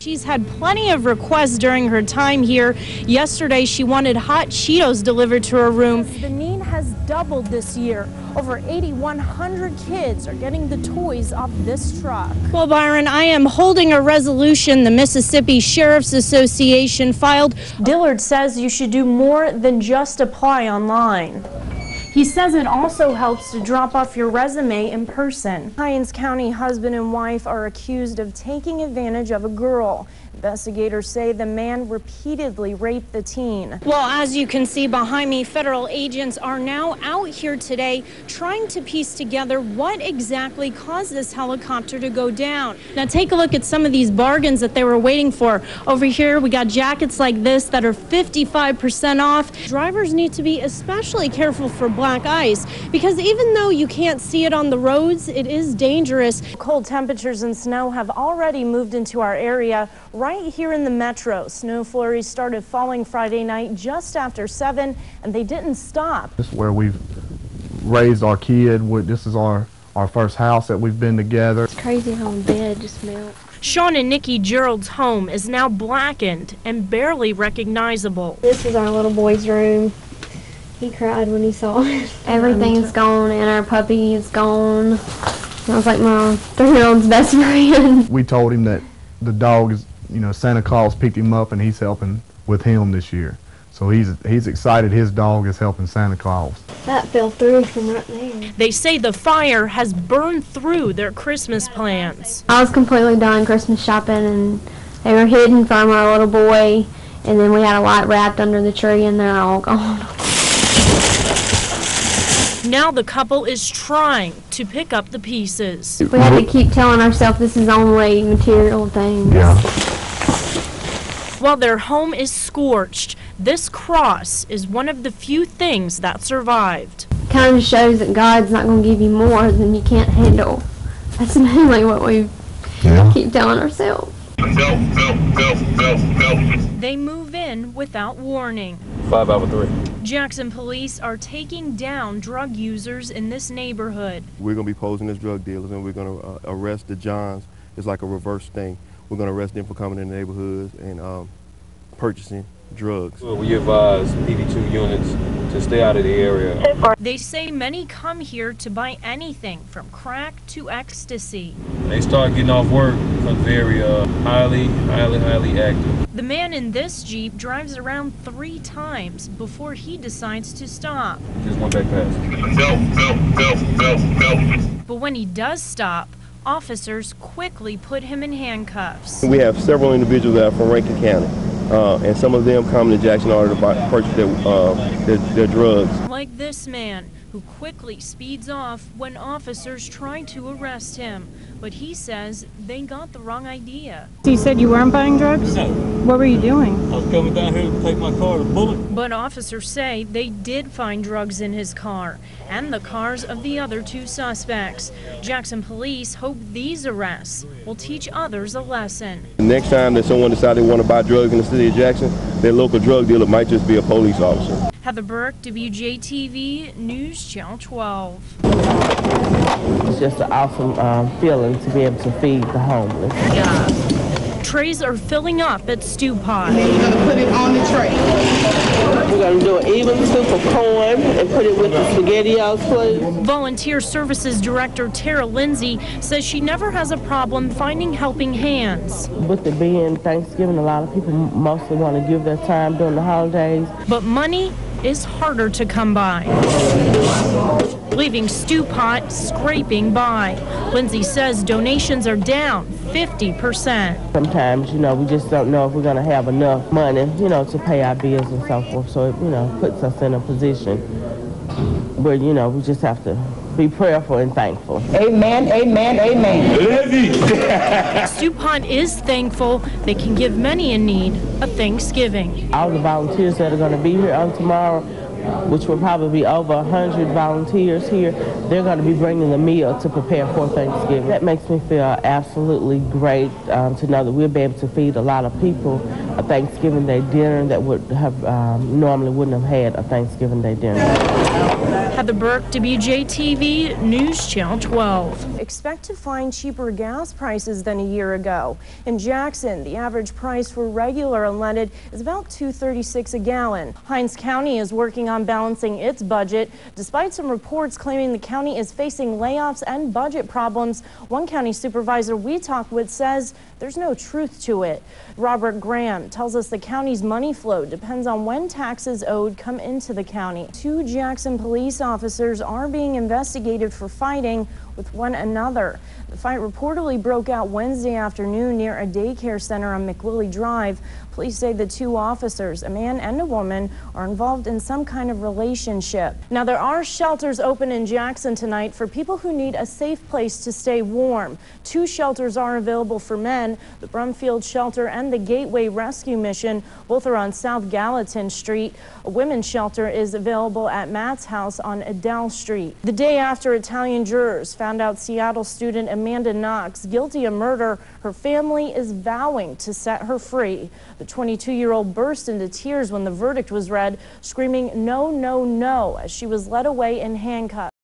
She's had plenty of requests during her time here. Yesterday, she wanted hot Cheetos delivered to her room. The need has doubled this year. Over 8,100 kids are getting the toys off this truck. Well, Byron, I am holding a resolution the Mississippi Sheriff's Association filed. Dillard says you should do more than just apply online. He says it also helps to drop off your resume in person. Hinds County husband and wife are accused of taking advantage of a girl. Investigators say the man repeatedly raped the teen. Well, as you can see behind me, federal agents are now out here today trying to piece together what exactly caused this helicopter to go down. Now take a look at some of these bargains that they were waiting for. Over here, we got jackets like this that are 55% off. Drivers need to be especially careful for black ice because even though you can't see it on the roads, it is dangerous. Cold temperatures and snow have already moved into our area. Right here in the metro, snow flurries started falling Friday night just after 7, and they didn't stop. This is where we've raised our kid. This is our first house that we've been together. It's crazy how the bed just melted. Sean and Nikki Gerald's home is now blackened and barely recognizable. This is our little boy's room. He cried when he saw it. Everything's gone, and our puppy is gone. I was like my 3-year-old's best friend. We told him that the dog is, Santa Claus picked him up and he's helping with him this year. So he's excited his dog is helping Santa Claus. That fell through from right there. They say the fire has burned through their Christmas plans. I was completely done Christmas shopping, and they were hidden from our little boy, and then we had a light wrapped under the tree, and they're all gone. Now the couple is trying to pick up the pieces. We had to keep telling ourselves this is only material things. Yeah. While their home is scorched, this cross is one of the few things that survived. Kind of shows that God's not going to give you more than you can't handle. That's mainly what we keep telling ourselves. They move in without warning. 5 out of 3. Jackson police are taking down drug users in this neighborhood. We're going to be posing as drug dealers, and we're going to arrest the Johns. It's like a reverse thing. We're going to arrest them for coming in the neighborhoods and purchasing drugs. We advise PD2 units to stay out of the area. They say many come here to buy anything from crack to ecstasy. They start getting off work, become very highly active. The man in this Jeep drives around 3 times before he decides to stop. Just went back past. But when he does stop, officers quickly put him in handcuffs. We have several individuals that are from Rankin County, and some of them come to Jackson in order to purchase their drugs. Like this man, who quickly speeds off when officers try to arrest him. But he says they got the wrong idea. So you said you weren't buying drugs? No. What were you doing? I was coming down here to take my car to Bullock. But officers say they did find drugs in his car and the cars of the other 2 suspects. Jackson police hope these arrests will teach others a lesson. The next time that someone decides they want to buy drugs in the city of Jackson, their local drug dealer might just be a police officer. Heather Burke, WJTV News Channel 12. It's just an awesome feeling to be able to feed the homeless. Trays are filling up at Stew Pot. We're going to do an even soup of corn and put it with the SpaghettiOs, please. Volunteer Services Director Tara Lindsay says she never has a problem finding helping hands. With it being Thanksgiving, a lot of people mostly want to give their time during the holidays. But money is harder to come by, leaving Stew Pot scraping by. Lindsay says donations are down 50%. Sometimes, we just don't know if we're going to have enough money, to pay our bills and so forth. So it, puts us in a position where, we just have to be prayerful and thankful. Amen, amen, amen. Stew Pot is thankful they can give many in need a Thanksgiving. All the volunteers that are going to be here on tomorrow, which will probably be over 100 volunteers here, they're going to be bringing the meal to prepare for Thanksgiving. That makes me feel absolutely great to know that we'll be able to feed a lot of people a Thanksgiving Day dinner that would have normally wouldn't have had a Thanksgiving Day dinner. Heather Burke, WJTV News Channel 12. Expect to find cheaper gas prices than a year ago. In Jackson, the average price for regular unleaded is about $2.36 a gallon. Hinds County is working on balancing its budget. Despite some reports claiming the county is facing layoffs and budget problems, one county supervisor we talked with says there's no truth to it. Robert Graham tells us the county's money flow depends on when taxes owed come into the county. 2 Jackson police officers are being investigated for fighting with one another. The fight reportedly broke out Wednesday afternoon near a daycare center on McWillie Drive. Police say the 2 officers, a man and a woman, are involved in some kind of relationship. Now, there are shelters open in Jackson tonight for people who need a safe place to stay warm. 2 shelters are available for men, the Brumfield Shelter and the Gateway Rescue Mission. Both are on South Gallatin Street. A women's shelter is available at Matt's house on Adele Street. The day after Italian jurors found out Seattle student Amanda Knox guilty of murder, her family is vowing to set her free. The 22-year-old burst into tears when the verdict was read, screaming, "No, no, no," as she was led away in handcuffs.